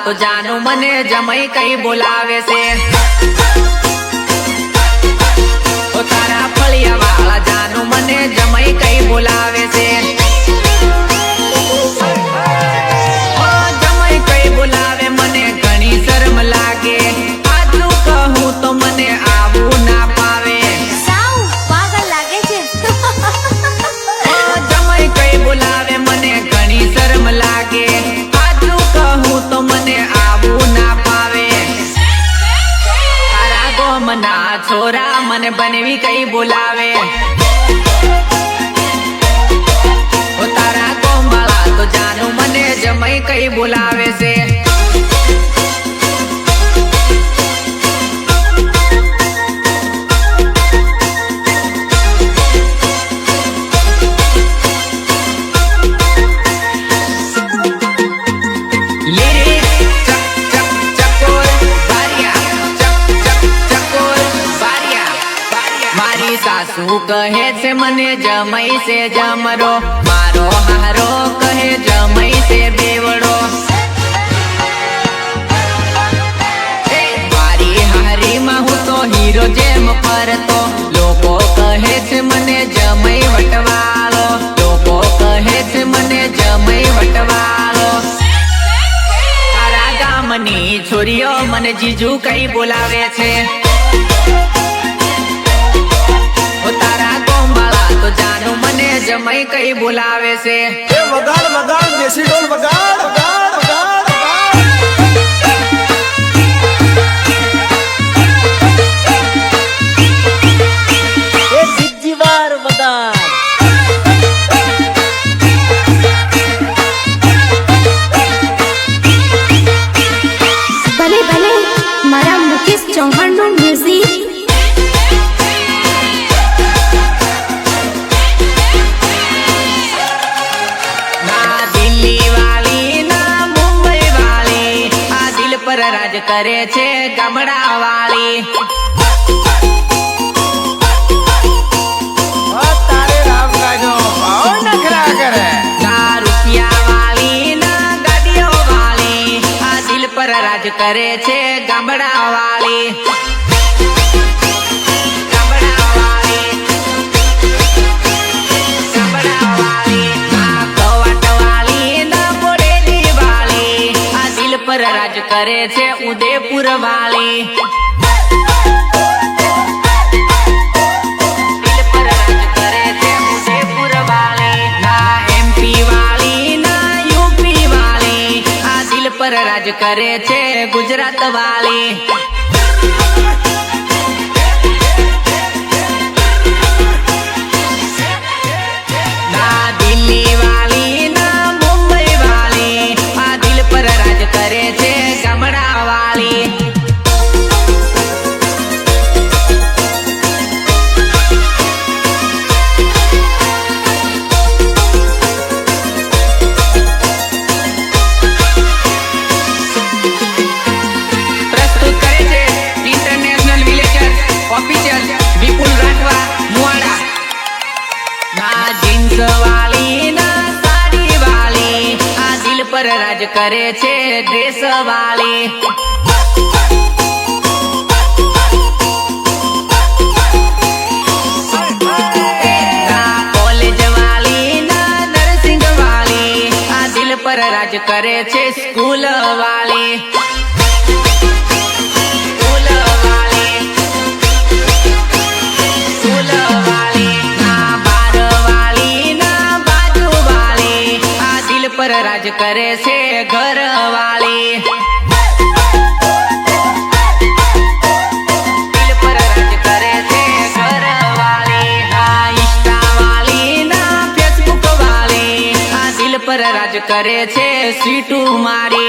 तो जानू मने जमई कई बोलावे से ओ तारा फलिया वाला जानू मने जमई कई बोलावे से ओ जमई कई बोलावे मने घणी शर्म लागे आजू कहूं तो मने आवू ना पावे साव पागल लागे छे ओ जमई कई बोलावे मने घणी शर्म लागे आजू कहूं तो मने आवू ना पावे तारा गोमना छोरा मने बनवी कई बोलावे ओ तारा गोमला तो जानू मने जमई कई बोलावे से सासू कहे छे मने जमई से जमरो मारो हारो कहे जमई से बेवड़ो मारी हारी में हूँ तो हीरो जेम परतो लोको कहे छे मने जमई वटवालो लोको कहे छे मने जमई वटवालो तारा गामनी छोरीओ मने जीजू कई बोलावे छे तारा गोंबाला तो जानू मने जमई कई बोलावे से वगाड़ वगाड़ देसी ढोल वगाड़ वगाड़ वगाड़ ए जिज्जीवार वगाड़ भले भले मारा मुकेश चौहान नो म्यूजिक पर राज करे छे गामड़ा वाली तारे राम काजो आओ नखरा करे ना रुपया वाली ना गाड़ियों वाली आ दिल पर राज करे छे गामड़ा वाली गामड़ा वाली गामड़ा वाली ना कवाट वाली ना बोरेली वाली आ दिल पर राज करे छे उदयपुर वाली दिल पर राज करे छे उदयपुर वाली ना एमपी वाली ना यूपी वाली आ दिल पर राज करे छे गुजरात वाली ना दिल्ली वाली ना मुंबई वाली आ दिल पर राज करे छे गामड़ा वाली प्रस्तुत करे छे इंटरनेशनल विलेजर ऑफिशियल विपुल राठवा मुआड़ा ना जींस वाली ना साड़ी वाली आ दिल पर राज करे छे ड्रेस वाली ना कॉलेज वाली ना नर्सिंग वाली आ दिल पर राज करे छे स्कूल वाली स्कूल वाली स्कूल वाली ना बार वाली ना बाजू वाली आ दिल पर राज करे छे घर वाली दिल पर राज करे छे घर वाली ना इंस्टा वाली ना फेसबुक वाली आ दिल पर राज करे छे सीटू मारी